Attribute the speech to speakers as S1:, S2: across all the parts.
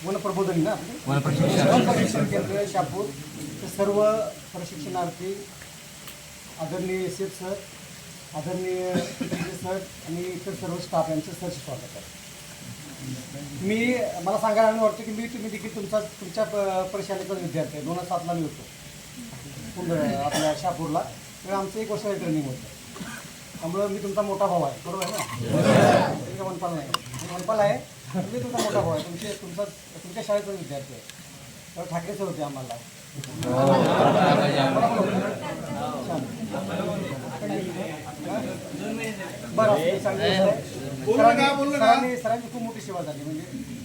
S1: वनप्रबोधनी ना आपली प्रशिक्षण केंद्र शापूर ते सर्व प्रशिक्षणार्थी आदरणीय एस सर, आदरणीय सर आणि इतर सर्व स्टाफ यांचं सहर्ष स्वागत आहे. मला सांगायला वाटतं की तुम्ही देखील तुमच्या प्रशालेचा विद्यार्थी आहे. 2007ला मी होतो आपल्या शापूरला, तर आमचं 1 वर्षाचं ट्रेनिंग होतं. त्यामुळं मी तुमचा मोठा भाऊ आहे, बरोबर आहे ना? वनपाल नाही, वनपाल आहे, मी तुमचा मोठा भाऊ आहे. तुमच्या शाळेचा विद्यार्थी आहे. तर ठाकरे सर होते आम्हाला. बरं, सरांची खूप मोठी सेवा झाली. म्हणजे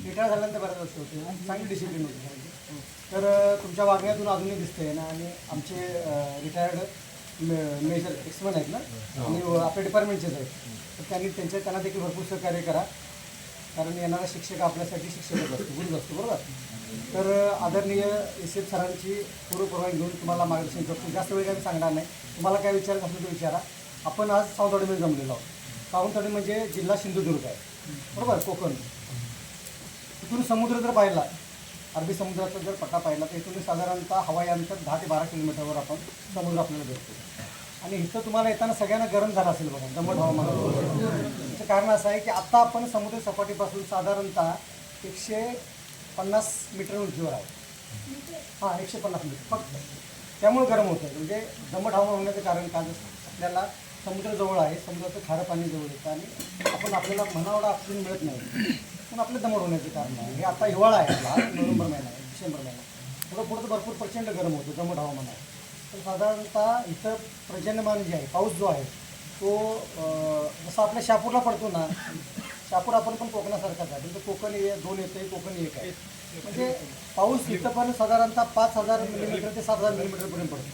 S1: रिटायर झाल्यानंतर बऱ्याच वर्ष होते, चांगली डिसिप्लिन होती. तर तुमच्या वागण्यातून अजूनही दिसतंय ना. आणि आमचे रिटायर्ड मेजर एक्समन आहेत ना, आणि आपल्या डिपार्टमेंटचेच आहेत, तर त्यांना देखील भरपूर सहकार्य करा. कारण येणारा शिक्षक आपल्यासाठी शिक्षकच असतो, गुरुच असतो, बरोबर. तर आदरणीय एस सरांची पूर्वपरवानगी घेऊन तुम्हाला मार्गदर्शन करतो. जास्त वेळ काही सांगणार नाही. तुम्हाला काय विचारायचं असेल तर विचारा. आपण आज सावंतवाडीमध्ये जमलेलो आहोत. सावंतवाडी म्हणजे जिल्हा सिंधुदुर्ग आहे, बरोबर, कोकण. इथून समुद्र जर पाहिला, अरबी समुद्राचा जर पट्टा पाहिला, तर इथून साधारणतः हवाई अंतर 10 ते 12 किलोमीटरवर आपण समुद्र आपल्याला भेटतो. आणि इथं तुम्हाला येताना सगळ्यांना गरम झालं असेल बघा, दमट हवामान. त्याचं कारण असं आहे की आत्ता आपण समुद्र सपाटीपासून साधारणतः 150 मीटर उंचीवर आहे. 150 मीटर फक्त. त्यामुळे गरम होतं. म्हणजे दमट हवामान होण्याचं कारण काय, आपल्याला समुद्र जवळ आहे, समुद्राचं खारं पाणी जवळ येतं आणि आपल्याला म्हणावडा ऑक्सिजन मिळत नाही, पण आपलं दमट होण्याचं कारण आहे. हे आता हिवाळा आहे, आपला नोव्हेंबर महिना आहे, डिसेंबर महिना. पुढं तर भरपूर प्रचंड गरम होतं, दमट हवामान आहे. तर साधारणतः इथं पर्जन्यमान जे आहे, पाऊस जो आहे तो जसं आपल्या शापूरला पडतो ना, शापूर आपण पण कोकणासारखाच आहे, म्हणजे कोकण 2 येतं आहे, कोकण 1 आहे. म्हणजे पाऊस इथं पण साधारणतः 5000 मिलीमीटर ते 7000 मिलीमीटरपर्यंत पडतो.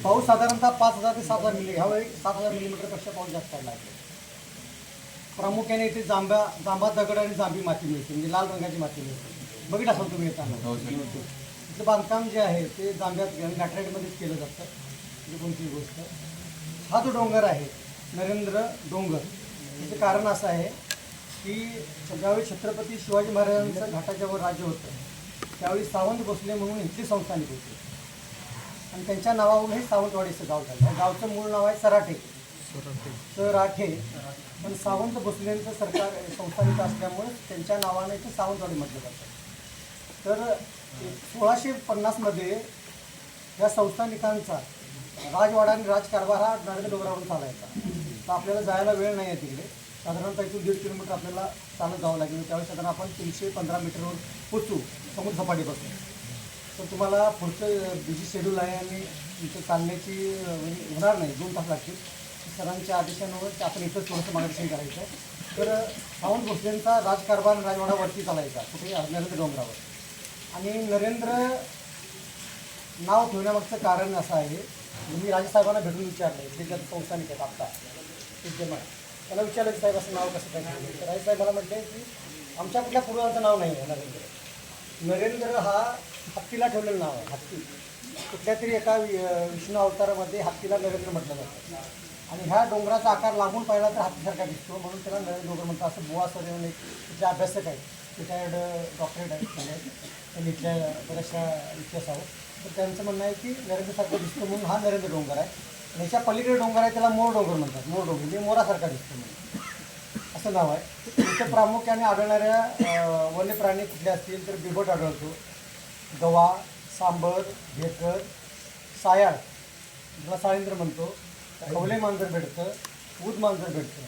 S1: पाऊस साधारणतः 5000 ते 7000 ह्यावेळी 7000 मिलीमीटरपेक्षा पाऊस जास्त पडला आहे. प्रामुख्याने इथे जांभा दगड आणि जांभी माती मिळते, म्हणजे लाल रंगाची माती मिळते. बघितलं असाल तुम्ही येताना. इथलं बांधकाम जे आहे ते जांभ्यात आणि लॅटराईटमध्येच केलं जातं. म्हणजे कोणतीही गोष्ट. हा जो डोंगर आहे नरेंद्र डोंगर, त्याचं कारण असं आहे की ज्यावेळी छत्रपती शिवाजी महाराजांचं घाटाच्या वर राज्य होतं, त्यावेळी सावंत भोसले म्हणून इथली संस्थानिक होती आणि त्यांच्या नावावरून हे सावंतवाडीचं गाव झालं. या गावचं मूळ नाव आहे सराठे. पण सावंत भोसलेंचं सरकार संस्थानिक असल्यामुळे त्यांच्या नावाने ते सावंतवाडी म्हटलं जातं. तर 1650मध्ये या संस्थानिकांचा राजवाडा आणि राजकारभार हा नरेंद्र डोंगरावरून चालायचा. तर आपल्याला जायला वेळ नाही आहे तिकडे. साधारणतः इथून 1.5 किलोमीटर आपल्याला चालत जावं लागेल. त्यावेळेस साधारण आपण 315 मीटरवर पोचू समुद्र सपाटीपासून. तर तुम्हाला पुढचं बिझी शेड्यूल आहे आणि तुमचं चालण्याची म्हणजे होणार नाही, 2 तास लागतील. सरांच्या आदेशांवर आपण इथंच थोडंसं मार्गदर्शन करायचं आहे. तर सावंत भोसलेंचा राजकारभार राजवाडावरती चालायचा, कुठे नरेंद्र डोंगरावर. आणि नरेंद्र नाव ठेवण्यामागचं कारण असं आहे, मी राजेसाहेबांना भेटून विचारलं, ते ज्या संस्थानिक आहेत आत्ता विद्यमान, त्याला विचारलं की साहेब असं नाव कसं काय ठेवलं. तर राजेसाहेब मला म्हटले की आमच्या कुठल्या पूर्वजांचं नाव नाही आहे नरेंद्र. नरेंद्र हा हत्तीला ठेवलेलं नाव आहे. हत्ती कुठल्या तरी एका विष्णू अवतारामध्ये हत्तीला नरेंद्र म्हटलं जातं. आणि ह्या डोंगराचा आकार लागून पाहिला तर हत्तीसारखा दिसतो, म्हणून त्याला नरेंद्र डोंगर म्हणतात. असं बुवा सर म्हणून तिथले अभ्यासक आहेत, रिटायर्ड डॉक्टरेट आहेत, त्यांनी इथल्या बऱ्याचशा इतिहासावर. तर त्यांचं म्हणणं आहे की नरेंद्रसारखं दिसतो म्हणून हा नरेंद्र डोंगर आहे. ह्याच्या पलीकडे डोंगर आहे त्याला मोर डोंगर म्हणतात. मोर डोंगर म्हणजे मोरासारखा दिसतो म्हणून असं नाव आहे. इथं प्रामुख्याने आढळणाऱ्या वन्य प्राणी कुठले असतील तर बिबट आढळतो, गवा, सांबर, भेकर, सायाळ, ज्याला साळींद्र म्हणतो, खवले मांजर भेटतं, ऊद मांजर भेटतं.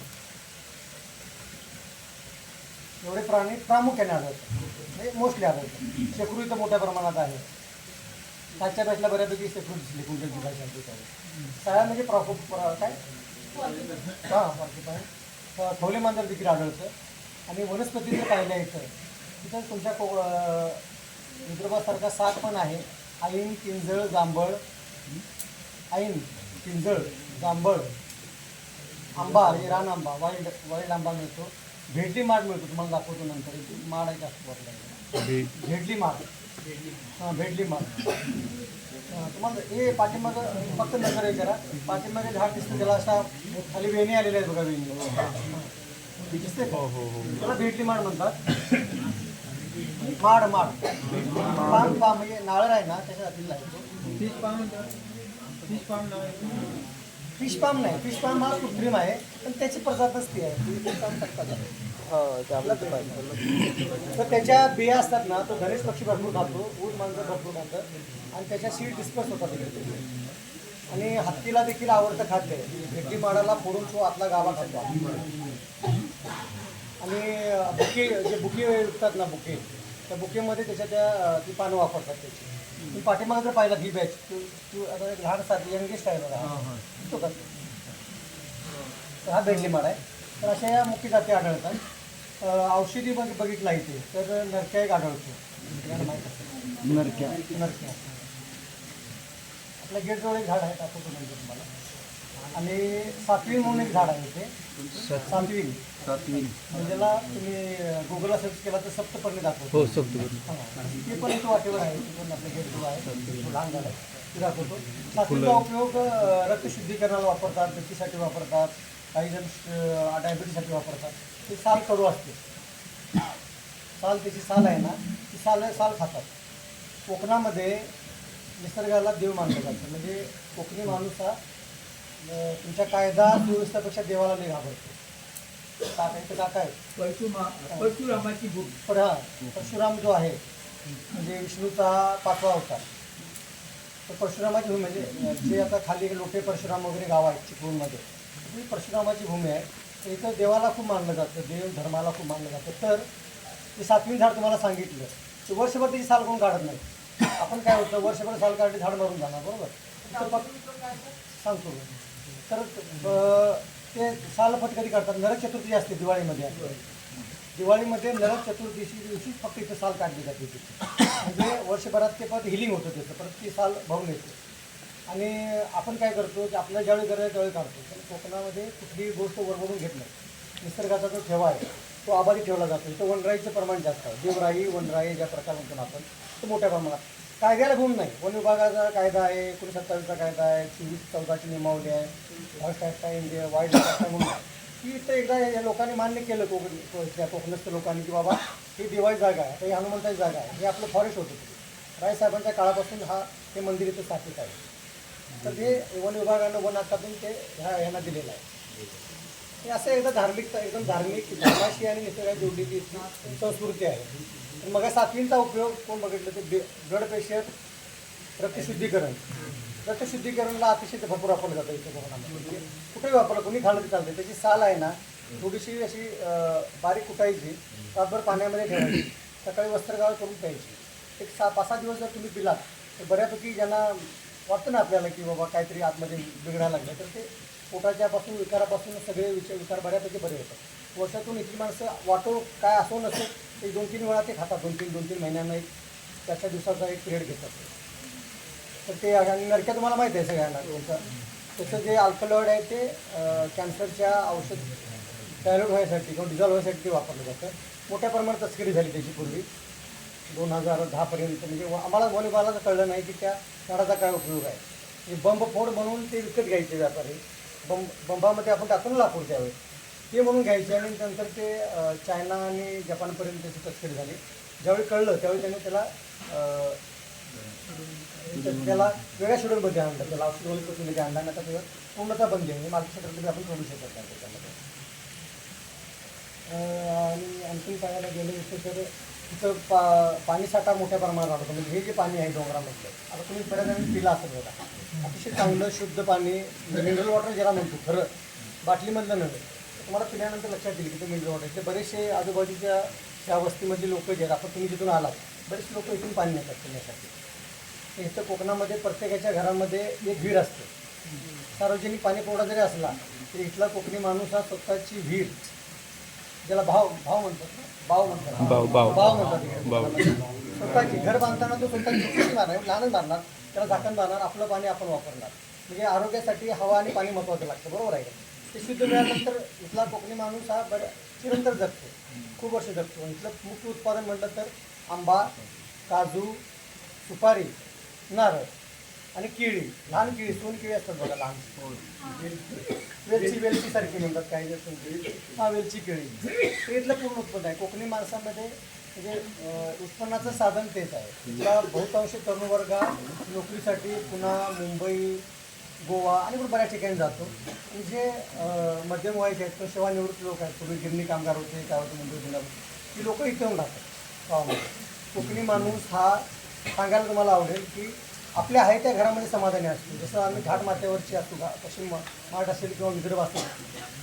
S1: एवढे प्राणी प्रामुख्याने आढळतात, म्हणजे मोस्टली आढळतात. शेकरू इथं मोठ्या प्रमाणात आहे. त्याच्या बॅचला बऱ्यापैकी शेकरू दिसली कुंडलची भाषा. सायाळ म्हणजे काय खवले मांजर देखील आढळतं. आणि वनस्पती जर पाहिल्या इथं तुमच्या विदर्भासारखा साग पण आहे. ऐन, किंजळ, जांभळ, जांभळ, आंबा, रान आंबा, वाईल्ड आंबा मिळतो. भेटली माड मिळतो, तुम्हाला दाखवतो नंतर. माड आहे जास्त वाटलं, भेटली माड. हां भेटली माळ. तुम्हाला हे पाठीमागं फक्त नजर हे करा, पाठीमागे झाड दिसतं त्याला असा खाली वेणी आलेल्या आहेत बघा, वेणी दिसते का? त्याला भेटली माळ म्हणतात. माड माड पाम पाम म्हणजे नारळ आहे ना त्याच्या जातीला आहे. फिश पाम नाही, फिश पाम हा कृत्रिम आहे पण त्याची प्रजातच ती आहे. फिश पाम तर त्याच्या बिया असतात ना, तो गणेश पक्षी भरपूर खातो, ऊस माणसं भरपूर खातं आणि त्याच्या सीड डिस्पर्स होतात तिकडे. आणि हत्तीला देखील आवडतं खाद्य आहे. भेटली माडाला फोडून तो आतला गाभा खातो. आणि बुके जे बुके विकतात ना, बुके त्या बुकेमध्ये त्याच्या ती पानं वापरतात त्याची. तुम्ही पाठीमागे जर पाहिला ही बॅच तू आता एक लहान साथी यंगेस्ट आहे बघा, तो का तर हा भेटली माड आहे. तर अशा या मुख्य जाती आढळतात. औषधी बघितला इथे तर नरक्या एक आढळतो. माहीत असेल नरक्या. नरक्या आपल्या गेटजवळ एक झाड आहे, दाखवतो म्हणजे तुम्हाला. आणि सातवीन म्हणून एक झाड आहे इथे. सातवीन म्हणजे ज्याला तुम्ही गुगलला सर्च केला तर सप्तपर्णी दाखवतो.
S2: हो सप्तपर्णी.
S1: ते पण इथं वाटेवर आहे, ते पण आपल्या गेटजवळ आहे, लहान झाड आहे ते दाखवतो. सातवीचा उपयोग रक्तशुद्धीकरणाला वापरतात, गतीसाठी वापरतात, काही जण डायबिटीसाठी वापरतात. ते साल कडू असते. साल त्याची साल आहे ना, ती साल खातात. कोकणामध्ये निसर्गाला देव मानलं जातं. म्हणजे कोकणी माणूस हा तुमच्या कायदा सुव्यवस्थेपेक्षा देवाला नाही घाबरतो. काकायचं काका आहे
S3: परशुरामाची भूक.
S1: परशुराम जो आहे म्हणजे विष्णूचा 5वा अवतार. तर परशुरामाची भूमी म्हणजे जे आता खाली लोटे परशुराम वगैरे गाव आहेत चिपळूणमध्ये, ही परशुरामाची भूमी आहे. तर इथं देवाला खूप मानलं जातं, देव धर्माला खूप मानलं जातं. तर ते सातवी झाड तुम्हाला सांगितलं की वर्षभर त्याची साल कोण काढत नाही. आपण काय होतं, वर्षभर साल काढली झाड मरून जाणार, बरोबर. तर सांगतो तर ते सालफट कधी करतात, नरक चतुर्थी असते दिवाळीमध्ये. दिवाळीमध्ये नरक चतुर्थीची दिवशी फक्त इथं साल काढली जाते तिथे. म्हणजे वर्षभरात ते परत हिलिंग होतं त्याचं, परत ती साल भरून येते. आणि आपण काय करतो की आपल्या ज्यावेळी गरज त्यावेळी काढतो. पण कोकणामध्ये कुठलीही गोष्ट वरवरून घेत नाही. निसर्गाचा जो ठेवा आहे तो आबादी ठेवला जातो. इथं वनराईचं प्रमाण जास्त आहे. देवराई वनराई ज्या प्रकार म्हणतो आपण, तो मोठ्या प्रमाणात. कायद्याला गुण नाही. वन विभागाचा कायदा आहे, 1927चा कायदा आहे, 24/14ची नियमावली आहे, फॉरेस्ट ॲक्ट आहे, इंडिया वाईल्ड ॲक्ट आहे म्हणून की इथं एकदा या लोकांनी मान्य केलं, त्या कोकणस्थ लोकांनी, की बाबा ही दिवाळी जागा आहे, ही हनुमंताची जागा आहे, हे आपलं फॉरेस्ट होतं. रायसाहेबांच्या काळापासून हे मंदिर इथं स्थापित आहे. तर ते वन विभागानं वन हक्कातून ते ह्यांना दिलेलं आहे. हे असं एकदम धार्मिक धर्माशी आणि निसर्गाशी जोडलेली संस्कृती आहे. मग सातवींचा उपयोग कोण बघितलं ते ब्लड प्रेशर, रक्तशुद्धीकरणला अतिशय भरपूर वापरलं जातं इथे कोकणामध्ये. कुठेही वापरलं, कोणी खाल्लं चालतं. त्याची साल आहे ना थोडीशी अशी बारीक कुटायची, तासभर पाण्यामध्ये ठेवायची, सकाळी वस्त्रगाळ करून प्यायची. एक 5-6 दिवस जर तुम्ही पिलात तर बऱ्यापैकी ज्यांना वाटतं ना आपल्याला की बाबा काहीतरी आतमध्ये बिघडायला लागलं, तर ते पोटाच्यापासून विकारापासून सगळे विकार बऱ्यापैकी बरे होतात. वर्षातून इतकी माणसं वाटो काय असो नसो एक 2-3 वेळा ते खातात. 2-3 महिन्यांना एक त्याच्या दिवसाचा एक पिरियड घेतात. तर ते आणि नरक्या तुम्हाला माहिती आहे सगळ्यांना. त्याचं जे अल्कलॉइड आहे ते कॅन्सरच्या औषध डायल्यूट व्हायसाठी किंवा डिझॉल्व व्हायसाठी ते वापरलं जातं. मोठ्या प्रमाणात तस्करी झाली त्याची पूर्वी 2010पर्यंत. म्हणजे आम्हाला वन विभागाला कळलं नाही की त्या झाडाचा काय उपयोग आहे. हे बंबफोड म्हणून ते विकत घ्यायचे व्यापारी. बंबामध्ये आपण टाकून लाकूड त्यावेळी ते म्हणून घ्यायचे. आणि नंतर ते चायना आणि जपानपर्यंत त्याची तस्करी झाली. ज्यावेळी कळलं त्यावेळी त्यांनी त्याला वेगळ्या शेड्यूलमध्ये आणलं. त्याला औषध पद्धतीमध्ये आणला. आता त्यावर पूर्णतः बंदी आहे. मार्केट क्षेत्रामध्ये आपण करू शकत नाही त्याच्यामध्ये. आणि आणखी सांगायला गेलं तर तिथं पाणी साठा मोठ्या प्रमाणात राहतो. म्हणजे हे जे पाणी आहे डोंगरामधलं, आता तुम्ही बऱ्याच पिला असेल बघा, अतिशय चांगलं शुद्ध पाणी, मिनरल वॉटर ज्याला म्हणतो खरं, बाटलीमधलं नव्हे. तुम्हाला पिल्यानंतर लक्षात येईल की ते मिनरल वॉटर. ते बरेचसे आजूबाजूच्या त्या वस्तीमधली लोक जे आहेत, आपण तुम्ही जिथून आलात बरेचसे लोक इथून पाणी नेतात पिण्यासाठी. इथं कोकणामध्ये प्रत्येकाच्या घरामध्ये एक विहीर असते. सार्वजनिक पाणी पुरवठा जरी असला तरी इथला कोकणी माणूस हा स्वतःची विहीर, ज्याला भाव म्हणतात, स्वतःची घर बांधताना तो स्वतःची छोटी मारणार, लहानच मारणार, त्याला झाकण मारणार, आपलं पाणी आपण वापरणार. म्हणजे आरोग्यासाठी हवा आणि पाणी महत्त्वाचं लागतं, बरोबर आहे. ते शुद्ध मिळाल्यानंतर इथला कोकणी माणूस हा चिरंतर जगतो, खूप वर्ष जगतो. इथलं मुख्य उत्पादन म्हटलं तर आंबा, काजू, सुपारी, नारळ आणि केळी, लहान केळी, सोन केळी असतात बघा, लहान वेलची सारखी म्हणतात काही जण. हा, वेलची केळी हे इथलं पूर्ण उत्पन्न आहे. कोकणी माणसामध्ये म्हणजे उत्पन्नाचं साधन तेच आहे. तिथला बहुतांश तरुण वर्ग नोकरीसाठी पुन्हा मुंबई, गोवा आणि पण बऱ्याच ठिकाणी जातो. आणि जे मध्यम वयाचे आहेत किंवा सेवानिवृत्त लोक आहेत, पूर्वी गिरणी कामगार होते, काय होते मुंबई पुण्यात, ती लोकं इथे येऊन राहतात गावामध्ये. कोकणी माणूस हा सांगायला तुम्हाला आवडेल की आपल्या आहे त्या घरामध्ये समाधानी असतो. जसं आम्ही घाट माथ्यावरची असतो, पश्चिम महाराष्ट्र असेल किंवा विदर्भ असेल,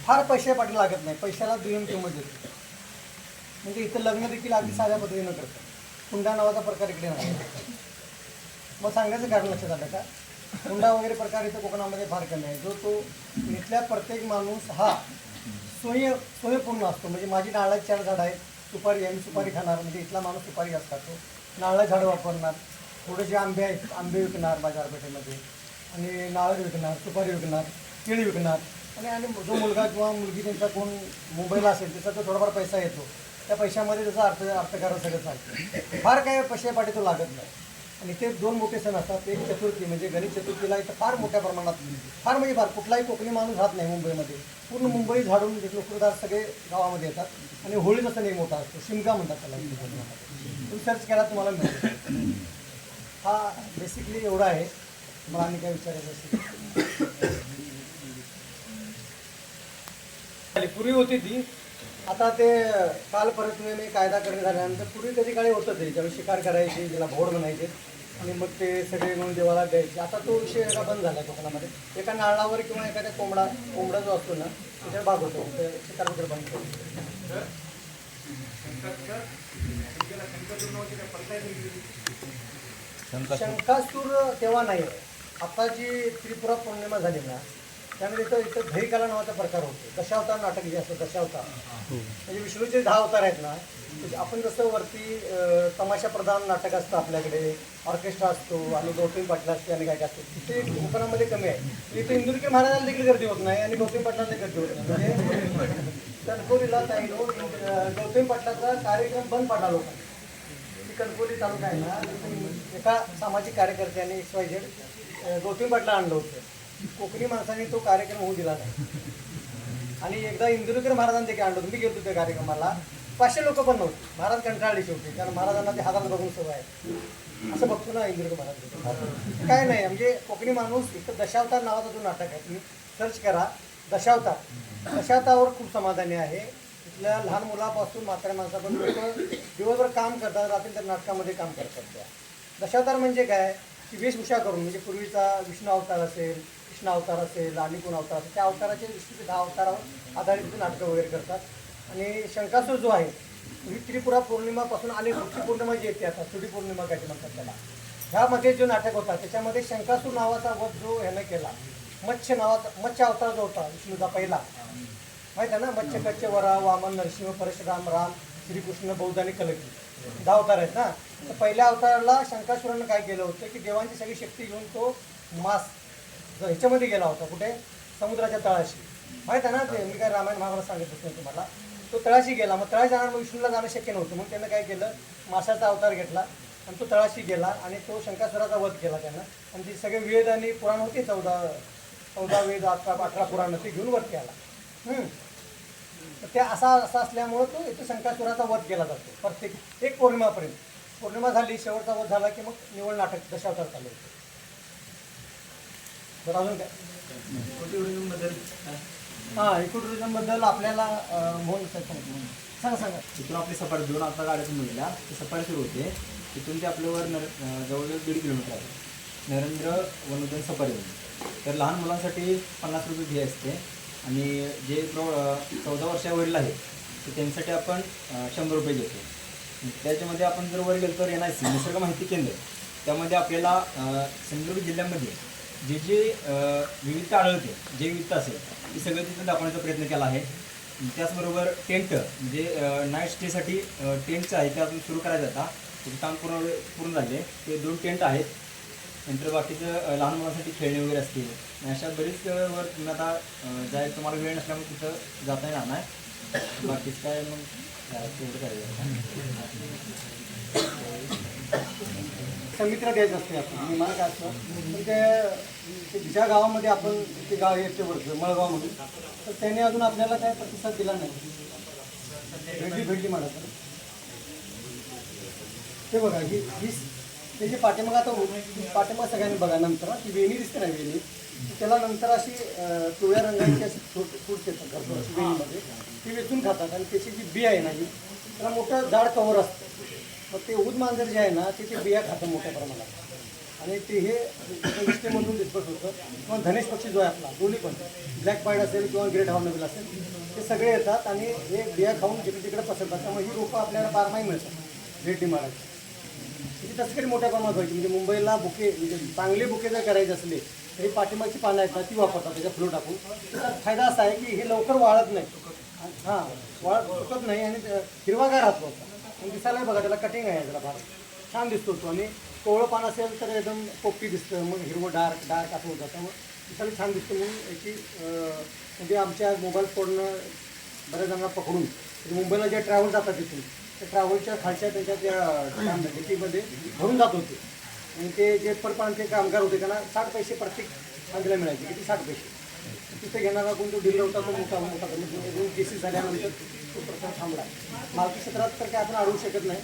S1: फार पैसे पाठी लागत नाही, पैशाला दुय्यम किंमत देतो. म्हणजे इथं लग्न देखील अगदी साध्या पद्धतीनं करतात. हुंडा नावाचा प्रकार इकडे नाही. मग सांगायचं कारण लक्षात आलं का? हुंडा वगैरे प्रकार इथं कोकणामध्ये फार कमी आहे. तो इथल्या प्रत्येक माणूस हा सोयीपूर्ण असतो. म्हणजे माझी नारळाची 4 झाडं आहेत, सुपारी आहे, मी सुपारी खाणार, म्हणजे इथला माणूस सुपारी जास्त खातो. नारळाची झाडं वापरणार, थोडेसे आंबे आहेत, आंबे विकणार बाजारपेठेमध्ये, आणि नारळ विकणार, सुपारी विकणार, केळी विकणार. आणि जो मुलगा किंवा मुलगी त्यांचा कोण मुंबईला असेल त्याचा तो थोडाफार पैसा येतो, त्या पैशामध्ये त्याचा अर्थकारण सगळं चालतं. फार काय पैशापाठी तो लागत नाही. आणि ते 2 मोठे सण असतात. एक चतुर्थी, म्हणजे गणेश चतुर्थीला इथं फार मोठ्या प्रमाणात, फार म्हणजे फार कुठलाही कोकणी माणूस राहत नाही मुंबईमध्ये. पूर्ण मुंबई झाडून नोकरदार सगळे गावामध्ये येतात. आणि होळीचा सण एक मोठा असतो, शिमगा म्हणतात त्याला. तुम्ही सर्च केला तुम्हाला मिळेल. हा बेसिकली एवढा आहे. मला आणि काय विचारायचं असेल? पूर्वी होती ती, आता ते काल परत मी कायदा करणे झाल्यानंतर पूर्वी कधी काळी होतं ते, ज्यावेळी शिकार करायची, ज्याला भोड म्हणायचे, आणि मग ते सगळे म्हणून देवाला द्यायचे. आता तो विषय एका बंद झाला कोकणामध्ये. एका नारळावर किंवा एखाद्या कोंबडा जो असतो ना त्याच्या भाग होतो, शिकार वगैरे बंद करतो. शंकासूर तेव्हा नाही आहे. आता जी त्रिपुरा पौर्णिमा झाली ना, त्यामध्ये इथं दहीकाला नावाचा प्रकार होतो. दशावतार नाटक जे असतं, दशावतार म्हणजे विष्णूचे 10 अवतार आहेत ना. आपण जसं वरती तमाशा प्रधान नाटक असतं आपल्याकडे, ऑर्केस्ट्रा असतो आणि गौतमी पाटील असते आणि काय असतो, तिथे कोकणामध्ये कमी आहे. इथे इंदुरकर महाराजांना देखील गर्दी होत नाही आणि गौतमी पाटलांना गर्दी होत नाही. म्हणजे कणकवलीला गौतमी पाटलाचा कार्यक्रम बंद पडला लोकांना. ती कणकवली तालुका आहे ना, एका सामाजिक कार्यकर्त्याने XYZ गौतमी पाटला आणलं होतं. कोकणी माणसाने तो कार्यक्रम होऊ दिला नाही. आणि एकदा इंदुरकर महाराजांनी देखील आणलं होतं. मी गेलो त्या कार्यक्रमाला, 500 लोक पण नव्हते. महाराज कंटाळले शेवटी, कारण महाराजांना ते हातात बघून सवय आहे. असं बघतो ना इंदुरकर महाराज, काय नाही. म्हणजे कोकणी माणूस इथं दशावतार नावाचा जो नाटक आहे, तुम्ही सर्च करा दशावतारावर खूप समाधानी आहे. इथल्या लहान मुलापासून म्हाताऱ्या माणसापर्यंत दिवसभर काम करतात, रात्री त्या नाटकामध्ये काम करतात. त्या दशावतार म्हणजे काय की वेशभूषा करून, म्हणजे पूर्वीचा विष्णू अवतार असेल, कृष्ण अवतार असेल आणि कोण अवतार असेल, त्या अवताराचे विष्णूचे 10 अवतारावर आधारित नाटकं वगैरे करतात. आणि शंकासूर जो आहे ही त्रिपुरा पौर्णिमापासून आणि पुढची पौर्णिमा जी येते आता, सुडी पौर्णिमा काय म्हणतात त्याला, ह्यामध्ये जो नाटक होता त्याच्यामध्ये शंकासूर नावाचा वध जो ह्यानं केला, मत्स्य अवतार जो होता विष्णूचा पहिला, माहीत आहे ना. मत्स्य, कच्चे, वरा, वामन, नरसिंह, परशुराम, राम, श्रीकृष्ण, बौद्ध आणि कलकी, 10 अवतार आहेत ना. तर पहिल्या अवताराला शंकासुरानं काय केलं होतं की देवांची सगळी शक्ती घेऊन तो मास ह्याच्यामध्ये गेला होता, कुठे, समुद्राच्या तळाशी, माहीत आहे ना. ते मी काय रामायण महाभारत सांगितलं नाही तुम्हाला. तो तळाशी गेला, मग तळाशी जाणार, मग विष्णूला जाणं शक्य नव्हतं. मग त्यानं काय केलं, माशाचा अवतार घेतला आणि तो तळाशी गेला आणि तो शंकासुराचा वध केला त्यानं. आणि ती सगळे वेद आणि पुराण होते, 14 वेद, 18 पुराण, ते घेऊन वरती आला. तर ते असा असल्यामुळं तो इथं शंकासुराचा वध केला जातो प्रत्येक एक पौर्णिमापर्यंत. पौर्णिमा झाली, शेवटचा वध झाला की मग निवड नाटक दशावतार चालू होतं. बरं, अजून काय? हां, इको टुरिझमबद्दल आपल्याला सांगा.
S2: तिथून आपली सफारी 2 आता गाड्यातून मिळाल्या, ती सफारी सुरू होते. तिथून ते आपल्यावर जवळजवळ 1.5 किलोमीटर आहे, नरेंद्र वनोद्यान सफारी होते. तर लहान मुलांसाठी 50 रुपये फी असते, आणि जे 14 वर्षावरील आहेत तर त्यांच्यासाठी आपण 100 रुपये घेतो. त्याच्यामध्ये आपण जर वर गेलो तर NIC निसर्ग माहिती केंद्र, त्यामध्ये आपल्याला सिंधुदुर्ग जिल्ह्यामध्ये जे विविधता आढळते, जे विविधता असेल ती सगळं तिथं दाखवण्याचा प्रयत्न केला आहे. त्याचबरोबर टेंट, म्हणजे नाईट स्टेसाठी टेंटचं आहे, ते अजून सुरू करायचं आता, त्याचं काम पूर्ण झाले. ते 2 टेंट आहेत. नंतर बाकीचं लहान मुलांसाठी खेळणे वगैरे असतील, अशा बरीच वर तुम्ही आता जाय तुम्हाला वेळ नसल्यामुळे तिथं जाता येणार नाही. बाकीचं काय मग तेवढं करायचं.
S1: समितीला द्यायचं असते आपण निर्माण काय असतं पण ते ज्या गावामध्ये आपण ते गाव येते वरचं मळगाव म्हणून तर त्याने अजून आपल्याला काय प्रतिसाद दिला नाही भेटली मला तर ते बघा ही त्याची पाठीमाग आता पाठीमाग सगळ्यांनी बघा नंतर ती वेणी दिसते ना वेणी त्याला नंतर अशी पिवळ्या रंगाची अशी फूट येतात घरपोच वेणीमध्ये ती वेचून खातात आणि त्याची जी बी आहे ना ही त्याला मोठं जाड कवर असतं मग ते उद मांजर जे आहे ना ते बिया खातं मोठ्या प्रमाणात आणि ते हे विष्टेमधून डिस्पर्स होतं किंवा धनेश पक्षी जो आहे आपला दोन्ही पण ब्लॅक पाईड असेल किंवा ग्रेट हॉर्नबिल असेल ते सगळे येतात आणि हे बिया खाऊन जिकडे तिकडे पसरतात त्यामुळे ही रोपं आपल्याला बारमाही मिळतात रेड्डी मारायची म्हणजे तसं काही मोठ्या प्रमाणात व्हायची म्हणजे मुंबईला बुके म्हणजे चांगले बुके जर करायचे असले तरी पाठिंबाची पानं आहेत ना ती वापरतात त्याच्या फुलं टाकून त्याचा फायदा असा आहे की हे लवकर वाळत नाही हां वाळत नाही आणि हिरवागार राहतो आणि दिसायला बघा त्याला कटिंग आहे त्याला फार छान दिसतो तो आणि कोवळं पान असेल तर एकदम पोपटी दिसतं मग हिरवं डार्क असं होत जातं मग दिसायला छान दिसतं म्हणून याची म्हणजे आमच्या मोबाईल फोननं बऱ्याच जणांना पकडून मुंबईला जे ट्रॅव्हल जातात तिथून त्या ट्रॅव्हलच्या खालच्या त्याच्या त्या डिकीमध्ये भरून जात होते आणि ते जे परपानचे कामगार होते त्यांना 60 पैसे प्रत्येक कांद्याला मिळायचे किती 60 पैसे तिथे घेणारा कोण तो डीलर होता तो मोठा मोठा दोन केसेस झाल्यानंतर तो प्रकार थांबला मालकी क्षेत्रात तर काय आपण अडवू शकत नाही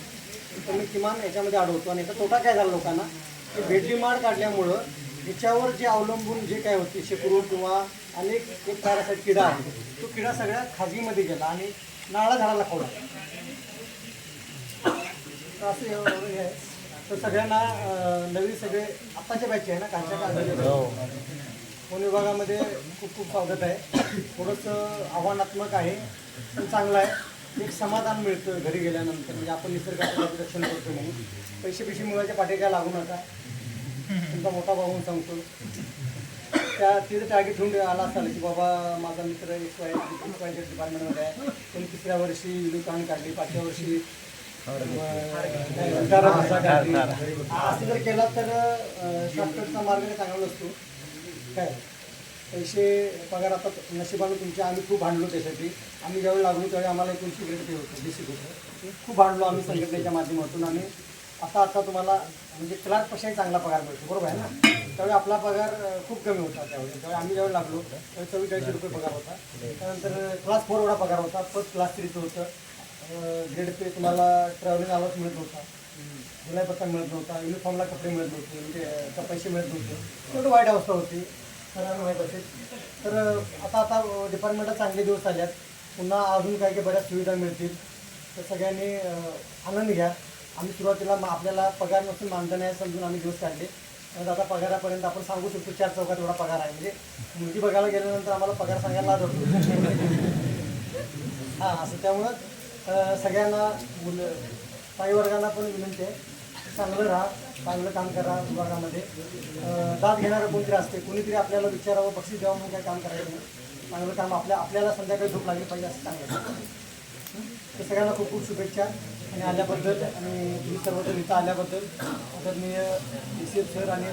S1: तर मी किमान याच्यामध्ये अडवतो आणि याचा तोटा काय झाला लोकांना की भेटडीमार काढल्यामुळं याच्यावर जे अवलंबून जे काय होते शेकरू किंवा अनेक एक पॅरासाईट किडा आहे तो किडा सगळ्या खाजगीमध्ये गेला आणि नाळा झाडाला खावला तर असं एवढं हे आहे तर सगळ्यांना नवीन सगळे आत्ताच्या बॅच आहे ना खालच्या काळामध्ये वन विभागामध्ये खूप खूप स्वागत आहे थोडंसं आव्हानात्मक आहे पण चांगलं आहे एक समाधान मिळतं घरी गेल्यानंतर म्हणजे आपण निसर्गाचं रक्षण करतो म्हणून पैसे मुलाच्या पाठी काय लागू नका तुमचा मोठा भाऊ सांगतो त्या तिथे टार्गेट ठेवून आला असाल की बाबा माझा मित्र डिपार्टमेंटमध्ये आहे त्यांनी 3ऱ्या वर्षी विलुकान काढली 5व्या वर्षी असं जर केला तर शॉर्टकटचा मार्ग चांगला नसतो काय पैसे पगार आता नशिबानं तुमच्या आम्ही खूप भांडलो त्यासाठी आम्ही ज्यावेळी लागलो त्यावेळी आम्हाला 19 ग्रेड पे होतं बेसिक होतं खूप भांडलो आम्ही संघटनेच्या माध्यमातून आणि आता तुम्हाला म्हणजे क्लार्कपेक्षाही चांगला पगार मिळतो बरोबर आहे ना त्यावेळी आपला पगार खूप कमी होता त्यावेळी आम्ही ज्यावेळी लागलो त्यावेळी 44 रुपये पगार होता त्यानंतर क्लास 4 एवढा पगार होता फर्स्ट क्लास 3चं होतं ग्रेड पे तुम्हाला ट्रॅव्हलिंग आवाज मिळत नव्हता जुलाई पत्ता मिळत नव्हता युनिफॉर्मला कपडे मिळत नव्हते म्हणजे पैसे मिळत नव्हते एवढं वाईट अवस्था होती सगळ्यांना माहीत असेल तर आता डिपार्टमेंटला चांगले दिवस आल्यात पुन्हा अजून काही बऱ्याच सुविधा मिळतील तर सगळ्यांनी आनंद घ्या आम्ही सुरुवातीला आपल्याला पगार नसून मानधन आहे समजून आम्ही दिवस काढले आणि आता पगारापर्यंत आपण सांगू शकतो 4 चौकात एवढा पगार आहे म्हणजे मुलगी बघायला गेल्यानंतर आम्हाला पगार सांगायला लाज होतो हां असं त्यामुळं सगळ्यांना काही वर्गांना पण विनंती आहे चांगलं राहा चांगलं काम करा विभागामध्ये दाद घेणारं कोणतरी असते कोणीतरी आपल्याला विचारावं बक्षीस द्यावं म्हणून काही काम करायचं नाही चांगलं काम आपल्याला संध्याकाळी झोप लागली पाहिजे असं चांगलं तर सगळ्यांना खूप खूप शुभेच्छा आणि आल्याबद्दल आणि तुम्ही सर्वजण इथं आल्याबद्दल आदरणीय DCF सर आणि